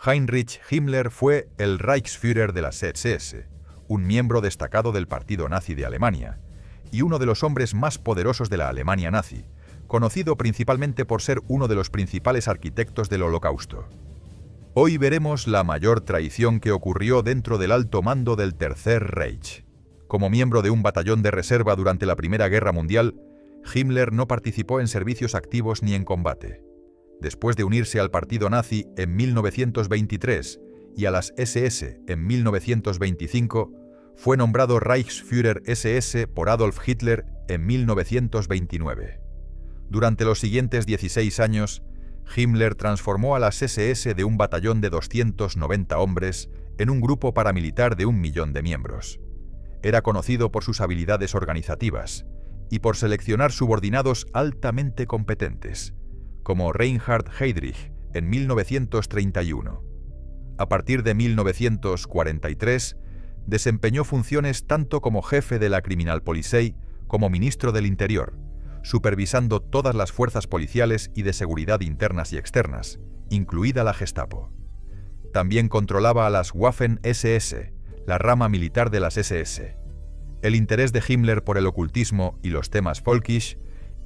Heinrich Himmler fue el Reichsführer de las SS, un miembro destacado del partido nazi de Alemania, y uno de los hombres más poderosos de la Alemania nazi, conocido principalmente por ser uno de los principales arquitectos del Holocausto. Hoy veremos la mayor traición que ocurrió dentro del alto mando del Tercer Reich. Como miembro de un batallón de reserva durante la Primera Guerra Mundial, Himmler no participó en servicios activos ni en combate. Después de unirse al partido nazi en 1923 y a las SS en 1925, fue nombrado Reichsführer SS por Adolf Hitler en 1929. Durante los siguientes 16 años, Himmler transformó a las SS de un batallón de 290 hombres en un grupo paramilitar de 1 millón de miembros. Era conocido por sus habilidades organizativas y por seleccionar subordinados altamente competentes, como Reinhard Heydrich en 1931. A partir de 1943, desempeñó funciones tanto como jefe de la Kriminalpolizei como ministro del Interior, supervisando todas las fuerzas policiales y de seguridad internas y externas, incluida la Gestapo. También controlaba a las Waffen-SS, la rama militar de las SS. El interés de Himmler por el ocultismo y los temas völkisch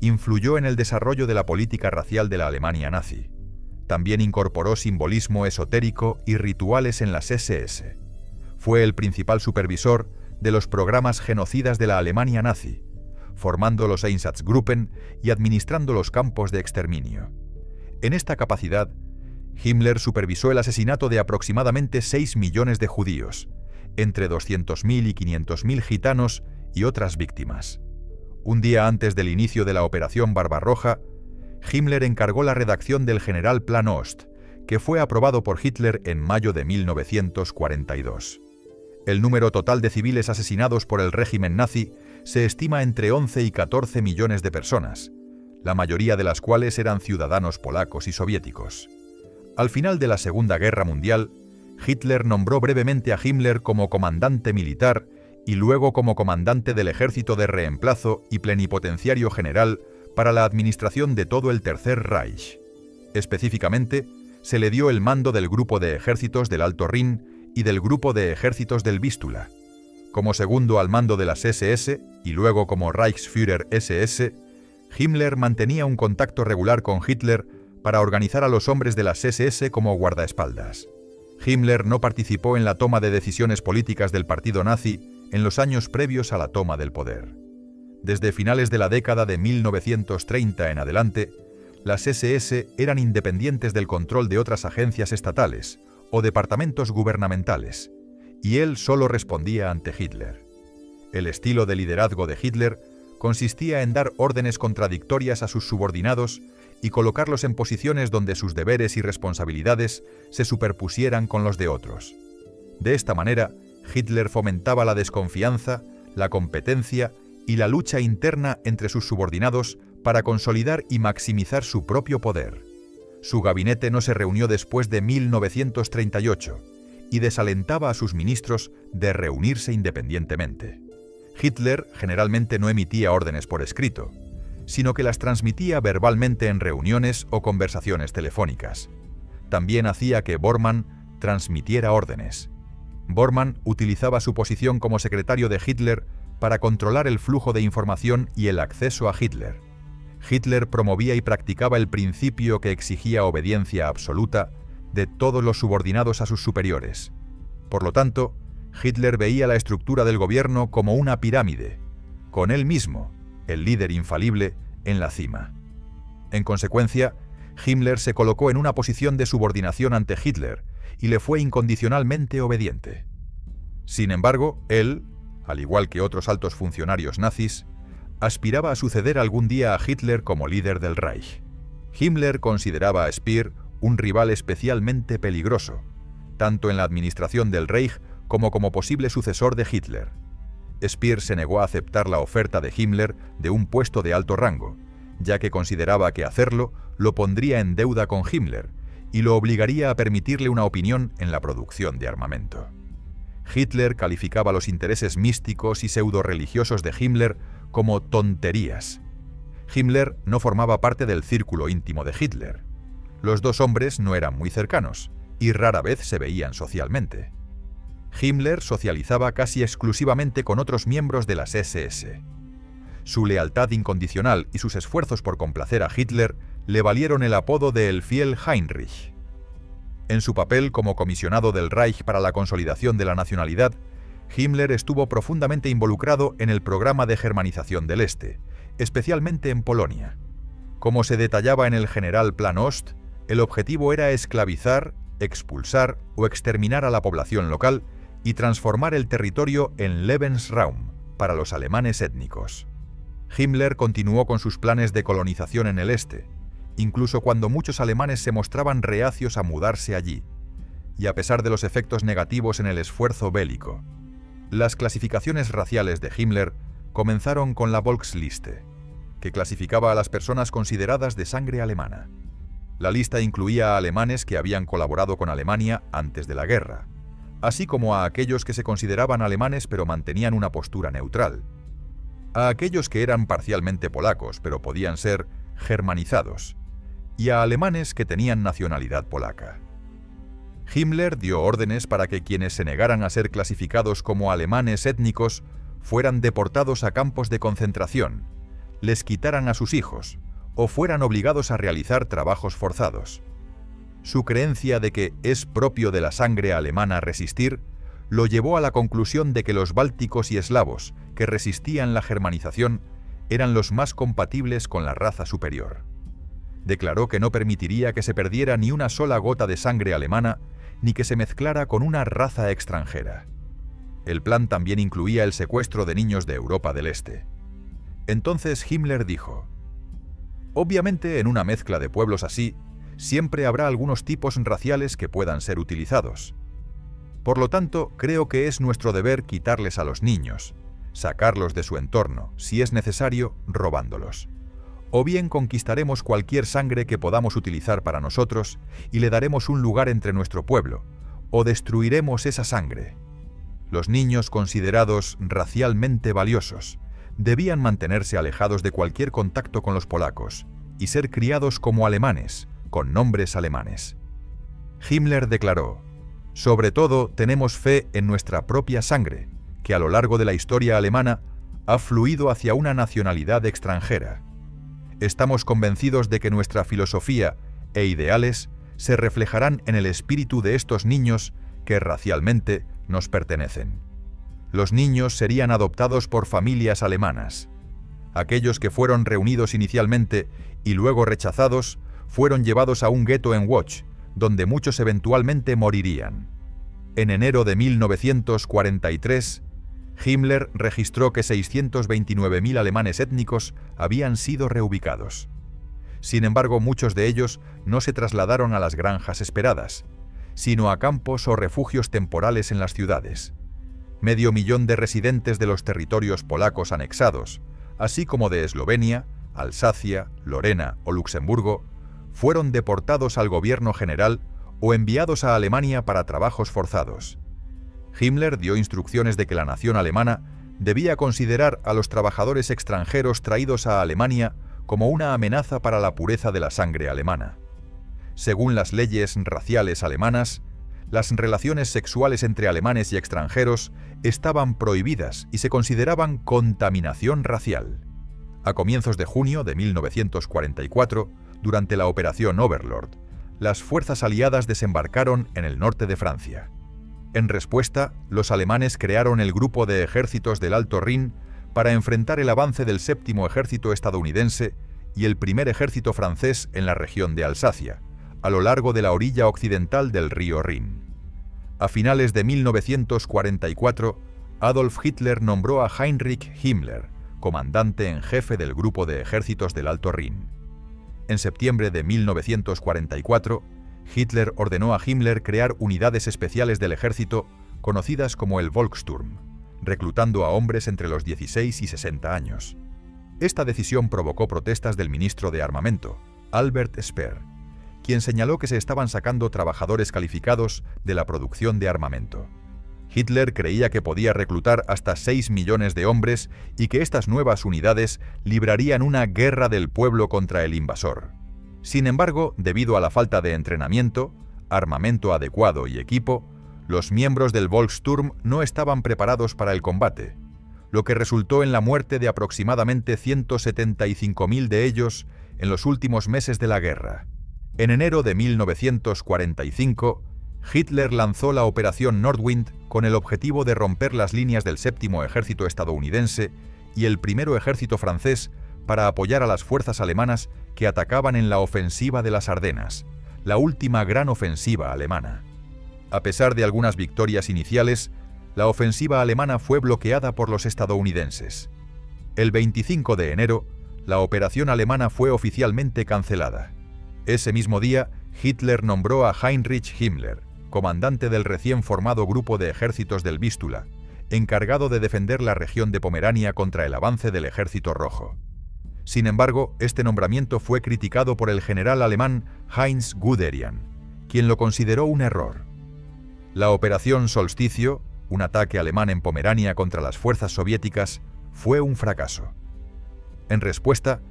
influyó en el desarrollo de la política racial de la Alemania nazi. También incorporó simbolismo esotérico y rituales en las SS. Fue el principal supervisor de los programas genocidas de la Alemania nazi, formando los Einsatzgruppen y administrando los campos de exterminio. En esta capacidad, Himmler supervisó el asesinato de aproximadamente 6 millones de judíos, entre 200.000 y 500.000 gitanos y otras víctimas. Un día antes del inicio de la Operación Barbarroja, Himmler encargó la redacción del General Plan Ost, que fue aprobado por Hitler en mayo de 1942. El número total de civiles asesinados por el régimen nazi se estima entre 11 y 14 millones de personas, la mayoría de las cuales eran ciudadanos polacos y soviéticos. Al final de la Segunda Guerra Mundial, Hitler nombró brevemente a Himmler como comandante militar y luego como comandante del ejército de reemplazo y plenipotenciario general para la administración de todo el Tercer Reich. Específicamente, se le dio el mando del grupo de ejércitos del Alto Rin y del grupo de ejércitos del Vístula. Como segundo al mando de las SS y luego como Reichsführer SS, Himmler mantenía un contacto regular con Hitler para organizar a los hombres de las SS como guardaespaldas. Himmler no participó en la toma de decisiones políticas del partido nazi en los años previos a la toma del poder. Desde finales de la década de 1930 en adelante, las SS eran independientes del control de otras agencias estatales o departamentos gubernamentales, y él solo respondía ante Hitler. El estilo de liderazgo de Hitler consistía en dar órdenes contradictorias a sus subordinados y colocarlos en posiciones donde sus deberes y responsabilidades se superpusieran con los de otros. De esta manera, Hitler fomentaba la desconfianza, la competencia y la lucha interna entre sus subordinados para consolidar y maximizar su propio poder. Su gabinete no se reunió después de 1938 y desalentaba a sus ministros de reunirse independientemente. Hitler generalmente no emitía órdenes por escrito, sino que las transmitía verbalmente en reuniones o conversaciones telefónicas. También hacía que Bormann transmitiera órdenes. Bormann utilizaba su posición como secretario de Hitler para controlar el flujo de información y el acceso a Hitler. Hitler promovía y practicaba el principio que exigía obediencia absoluta de todos los subordinados a sus superiores. Por lo tanto, Hitler veía la estructura del gobierno como una pirámide, con él mismo, el líder infalible, en la cima. En consecuencia, Himmler se colocó en una posición de subordinación ante Hitler y le fue incondicionalmente obediente. Sin embargo, él, al igual que otros altos funcionarios nazis, aspiraba a suceder algún día a Hitler como líder del Reich. Himmler consideraba a Speer un rival especialmente peligroso, tanto en la administración del Reich como posible sucesor de Hitler. Speer se negó a aceptar la oferta de Himmler de un puesto de alto rango, ya que consideraba que hacerlo lo pondría en deuda con Himmler y lo obligaría a permitirle una opinión en la producción de armamento. Hitler calificaba los intereses místicos y pseudo-religiosos de Himmler como tonterías. Himmler no formaba parte del círculo íntimo de Hitler. Los dos hombres no eran muy cercanos, y rara vez se veían socialmente. Himmler socializaba casi exclusivamente con otros miembros de las SS. Su lealtad incondicional y sus esfuerzos por complacer a Hitler le valieron el apodo de El Fiel Heinrich. En su papel como comisionado del Reich para la consolidación de la nacionalidad, Himmler estuvo profundamente involucrado en el programa de germanización del Este, especialmente en Polonia. Como se detallaba en el General Plan Ost, el objetivo era esclavizar, expulsar o exterminar a la población local y transformar el territorio en Lebensraum para los alemanes étnicos. Himmler continuó con sus planes de colonización en el Este, incluso cuando muchos alemanes se mostraban reacios a mudarse allí, y a pesar de los efectos negativos en el esfuerzo bélico. Las clasificaciones raciales de Himmler comenzaron con la Volksliste, que clasificaba a las personas consideradas de sangre alemana. La lista incluía a alemanes que habían colaborado con Alemania antes de la guerra, así como a aquellos que se consideraban alemanes pero mantenían una postura neutral, a aquellos que eran parcialmente polacos pero podían ser germanizados, y a alemanes que tenían nacionalidad polaca. Himmler dio órdenes para que quienes se negaran a ser clasificados como alemanes étnicos fueran deportados a campos de concentración, les quitaran a sus hijos o fueran obligados a realizar trabajos forzados. Su creencia de que es propio de la sangre alemana resistir lo llevó a la conclusión de que los bálticos y eslavos que resistían la germanización eran los más compatibles con la raza superior. Declaró que no permitiría que se perdiera ni una sola gota de sangre alemana ni que se mezclara con una raza extranjera. El plan también incluía el secuestro de niños de Europa del Este. Entonces Himmler dijo: «Obviamente, en una mezcla de pueblos así, siempre habrá algunos tipos raciales que puedan ser utilizados. Por lo tanto, creo que es nuestro deber quitarles a los niños, sacarlos de su entorno, si es necesario, robándolos. O bien conquistaremos cualquier sangre que podamos utilizar para nosotros y le daremos un lugar entre nuestro pueblo, o destruiremos esa sangre. Los niños considerados racialmente valiosos debían mantenerse alejados de cualquier contacto con los polacos y ser criados como alemanes, con nombres alemanes». Himmler declaró: «Sobre todo tenemos fe en nuestra propia sangre, que a lo largo de la historia alemana ha fluido hacia una nacionalidad extranjera. Estamos convencidos de que nuestra filosofía e ideales se reflejarán en el espíritu de estos niños que racialmente nos pertenecen. Los niños serían adoptados por familias alemanas. Aquellos que fueron reunidos inicialmente y luego rechazados fueron llevados a un gueto en Łódź, donde muchos eventualmente morirían. En enero de 1943, Himmler registró que 629.000 alemanes étnicos habían sido reubicados. Sin embargo, muchos de ellos no se trasladaron a las granjas esperadas, sino a campos o refugios temporales en las ciudades. 500.000 de residentes de los territorios polacos anexados, así como de Eslovenia, Alsacia, Lorena o Luxemburgo, fueron deportados al gobierno general o enviados a Alemania para trabajos forzados. Himmler dio instrucciones de que la nación alemana debía considerar a los trabajadores extranjeros traídos a Alemania como una amenaza para la pureza de la sangre alemana. Según las leyes raciales alemanas, las relaciones sexuales entre alemanes y extranjeros estaban prohibidas y se consideraban contaminación racial. A comienzos de junio de 1944, durante la Operación Overlord, las fuerzas aliadas desembarcaron en el norte de Francia. En respuesta, los alemanes crearon el Grupo de Ejércitos del Alto Rin para enfrentar el avance del Séptimo Ejército estadounidense y el Primer Ejército francés en la región de Alsacia, a lo largo de la orilla occidental del río Rin. A finales de 1944, Adolf Hitler nombró a Heinrich Himmler comandante en jefe del Grupo de Ejércitos del Alto Rin. En septiembre de 1944, Hitler ordenó a Himmler crear unidades especiales del ejército conocidas como el Volkssturm, reclutando a hombres entre los 16 y 60 años. Esta decisión provocó protestas del ministro de Armamento, Albert Speer, quien señaló que se estaban sacando trabajadores calificados de la producción de armamento. Hitler creía que podía reclutar hasta 6 millones de hombres y que estas nuevas unidades librarían una guerra del pueblo contra el invasor. Sin embargo, debido a la falta de entrenamiento, armamento adecuado y equipo, los miembros del Volkssturm no estaban preparados para el combate, lo que resultó en la muerte de aproximadamente 175.000 de ellos en los últimos meses de la guerra. En enero de 1945, Hitler lanzó la Operación Nordwind con el objetivo de romper las líneas del Séptimo Ejército estadounidense y el Primero Ejército francés para apoyar a las fuerzas alemanas que atacaban en la ofensiva de las Ardenas, la última gran ofensiva alemana. A pesar de algunas victorias iniciales, la ofensiva alemana fue bloqueada por los estadounidenses. El 25 de enero, la operación alemana fue oficialmente cancelada. Ese mismo día, Hitler nombró a Heinrich Himmler, comandante del recién formado grupo de ejércitos del Vístula, encargado de defender la región de Pomerania contra el avance del Ejército Rojo. Sin embargo, este nombramiento fue criticado por el general alemán Heinz Guderian, quien lo consideró un error. La Operación Solsticio, un ataque alemán en Pomerania contra las fuerzas soviéticas, fue un fracaso. En respuesta,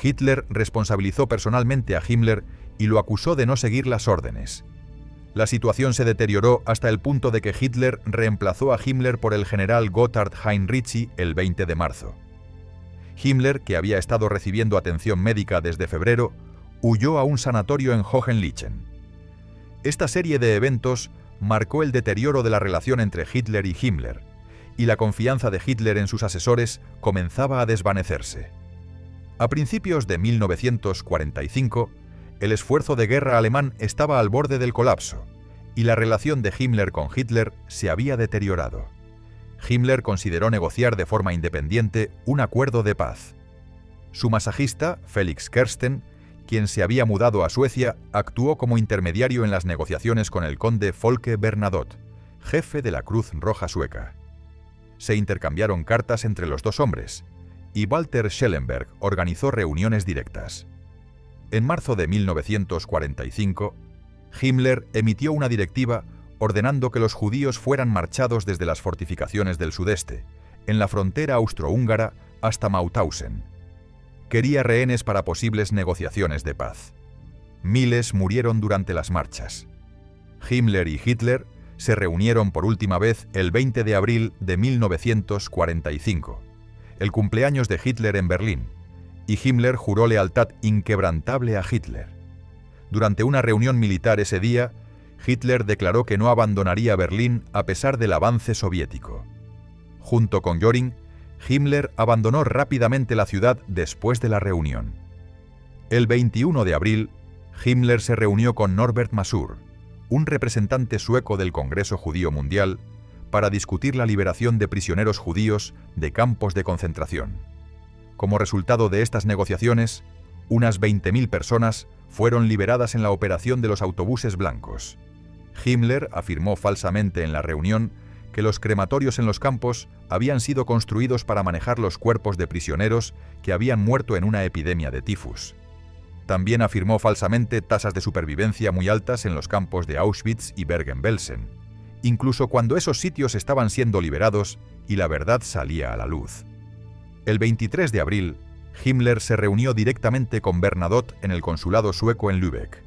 Hitler responsabilizó personalmente a Himmler y lo acusó de no seguir las órdenes. La situación se deterioró hasta el punto de que Hitler reemplazó a Himmler por el general Gotthard Heinrici el 20 de marzo. Himmler, que había estado recibiendo atención médica desde febrero, huyó a un sanatorio en Hohenlichen. Esta serie de eventos marcó el deterioro de la relación entre Hitler y Himmler, y la confianza de Hitler en sus asesores comenzaba a desvanecerse. A principios de 1945, el esfuerzo de guerra alemán estaba al borde del colapso, y la relación de Himmler con Hitler se había deteriorado. Himmler consideró negociar de forma independiente un acuerdo de paz. Su masajista, Felix Kersten, quien se había mudado a Suecia, actuó como intermediario en las negociaciones con el conde Folke Bernadotte, jefe de la Cruz Roja Sueca. Se intercambiaron cartas entre los dos hombres, y Walter Schellenberg organizó reuniones directas. En marzo de 1945, Himmler emitió una directiva ordenando que los judíos fueran marchados desde las fortificaciones del sudeste, en la frontera austrohúngara, hasta Mauthausen. Quería rehenes para posibles negociaciones de paz. Miles murieron durante las marchas. Himmler y Hitler se reunieron por última vez el 20 de abril de 1945, el cumpleaños de Hitler en Berlín, y Himmler juró lealtad inquebrantable a Hitler. Durante una reunión militar ese día, Hitler declaró que no abandonaría Berlín a pesar del avance soviético. Junto con Göring, Himmler abandonó rápidamente la ciudad después de la reunión. El 21 de abril, Himmler se reunió con Norbert Masur, un representante sueco del Congreso Judío Mundial, para discutir la liberación de prisioneros judíos de campos de concentración. Como resultado de estas negociaciones, unas 20.000 personas fueron liberadas en la operación de los autobuses blancos. Himmler afirmó falsamente en la reunión que los crematorios en los campos habían sido construidos para manejar los cuerpos de prisioneros que habían muerto en una epidemia de tifus. También afirmó falsamente tasas de supervivencia muy altas en los campos de Auschwitz y Bergen-Belsen, incluso cuando esos sitios estaban siendo liberados y la verdad salía a la luz. El 23 de abril, Himmler se reunió directamente con Bernadotte en el consulado sueco en Lübeck.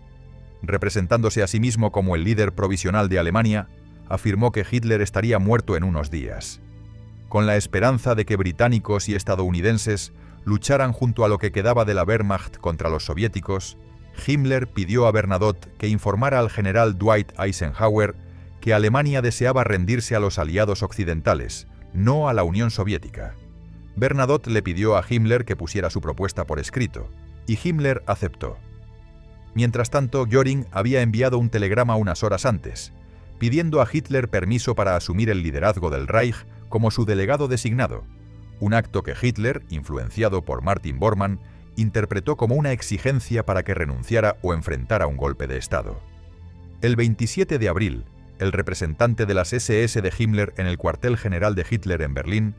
Representándose a sí mismo como el líder provisional de Alemania, afirmó que Hitler estaría muerto en unos días. Con la esperanza de que británicos y estadounidenses lucharan junto a lo que quedaba de la Wehrmacht contra los soviéticos, Himmler pidió a Bernadotte que informara al general Dwight Eisenhower que Alemania deseaba rendirse a los aliados occidentales, no a la Unión Soviética. Bernadotte le pidió a Himmler que pusiera su propuesta por escrito, y Himmler aceptó. Mientras tanto, Göring había enviado un telegrama unas horas antes, pidiendo a Hitler permiso para asumir el liderazgo del Reich como su delegado designado, un acto que Hitler, influenciado por Martin Bormann, interpretó como una exigencia para que renunciara o enfrentara un golpe de Estado. El 27 de abril, el representante de las SS de Himmler en el cuartel general de Hitler en Berlín,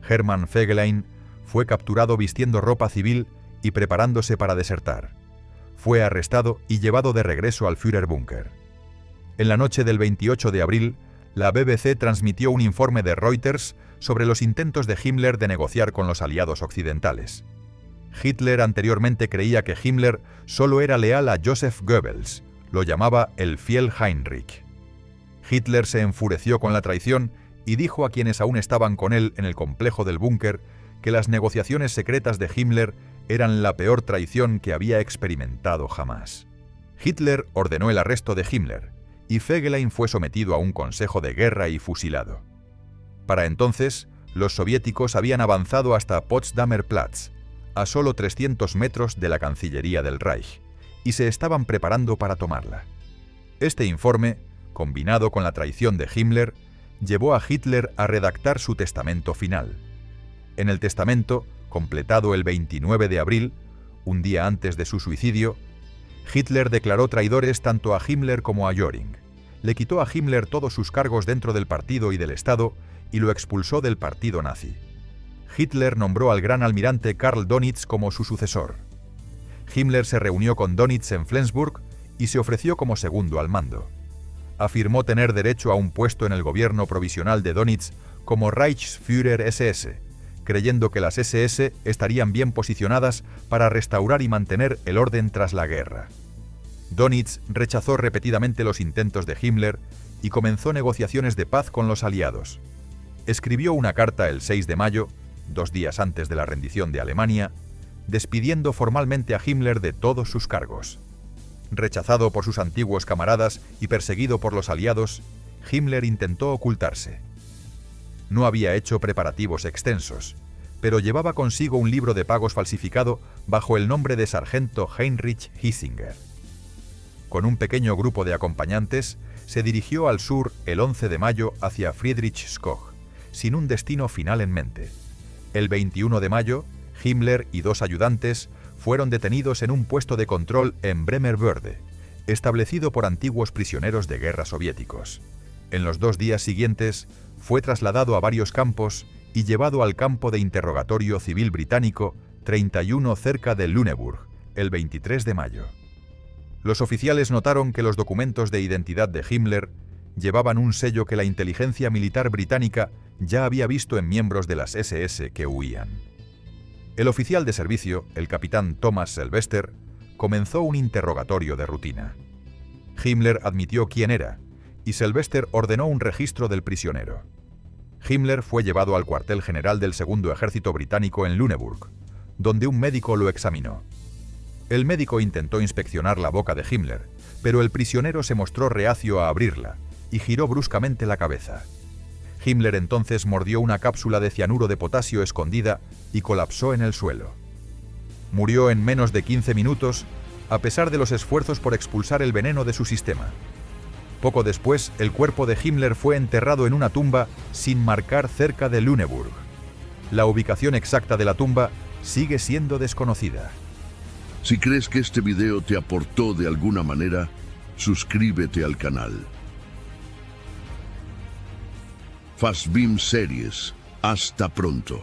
Hermann Fegelein, fue capturado vistiendo ropa civil y preparándose para desertar. Fue arrestado y llevado de regreso al Führerbunker. En la noche del 28 de abril, la BBC transmitió un informe de Reuters sobre los intentos de Himmler de negociar con los aliados occidentales. Hitler anteriormente creía que Himmler solo era leal a Joseph Goebbels, Lo llamaba el fiel Heinrich. Hitler se enfureció con la traición y dijo a quienes aún estaban con él en el complejo del búnker que las negociaciones secretas de Himmler eran la peor traición que había experimentado jamás. Hitler ordenó el arresto de Himmler y Fegelein fue sometido a un consejo de guerra y fusilado. Para entonces, los soviéticos habían avanzado hasta Potsdamer Platz, a solo 300 metros de la Cancillería del Reich, y se estaban preparando para tomarla. Este informe, combinado con la traición de Himmler, llevó a Hitler a redactar su testamento final. En el testamento, completado el 29 de abril, un día antes de su suicidio, Hitler declaró traidores tanto a Himmler como a Göring. Le quitó a Himmler todos sus cargos dentro del partido y del Estado y lo expulsó del partido nazi. Hitler nombró al gran almirante Karl Dönitz como su sucesor. Himmler se reunió con Dönitz en Flensburg y se ofreció como segundo al mando. Afirmó tener derecho a un puesto en el gobierno provisional de Dönitz como Reichsführer SS, creyendo que las SS estarían bien posicionadas para restaurar y mantener el orden tras la guerra. Dönitz rechazó repetidamente los intentos de Himmler y comenzó negociaciones de paz con los aliados. Escribió una carta el 6 de mayo, 2 días antes de la rendición de Alemania, despidiendo formalmente a Himmler de todos sus cargos. Rechazado por sus antiguos camaradas y perseguido por los aliados, Himmler intentó ocultarse. No había hecho preparativos extensos, pero llevaba consigo un libro de pagos falsificado bajo el nombre de sargento Heinrich Hiesinger. Con un pequeño grupo de acompañantes, se dirigió al sur el 11 de mayo hacia Friedrichskoog, sin un destino final en mente. El 21 de mayo, Himmler y 2 ayudantes fueron detenidos en un puesto de control en Bremervörde, establecido por antiguos prisioneros de guerra soviéticos. En los 2 días siguientes, fue trasladado a varios campos y llevado al campo de interrogatorio civil británico 31 cerca de Lüneburg, el 23 de mayo. Los oficiales notaron que los documentos de identidad de Himmler llevaban un sello que la inteligencia militar británica ya había visto en miembros de las SS que huían. El oficial de servicio, el capitán Thomas Sylvester, comenzó un interrogatorio de rutina. Himmler admitió quién era, y Sylvester ordenó un registro del prisionero. Himmler fue llevado al cuartel general del Segundo Ejército Británico en Lüneburg, donde un médico lo examinó. El médico intentó inspeccionar la boca de Himmler, pero el prisionero se mostró reacio a abrirla y giró bruscamente la cabeza. Himmler entonces mordió una cápsula de cianuro de potasio escondida y colapsó en el suelo. Murió en menos de 15 minutos, a pesar de los esfuerzos por expulsar el veneno de su sistema. Poco después, el cuerpo de Himmler fue enterrado en una tumba sin marcar cerca de Lüneburg. La ubicación exacta de la tumba sigue siendo desconocida. Si crees que este video te aportó de alguna manera, suscríbete al canal. Fazbim Series. Hasta pronto.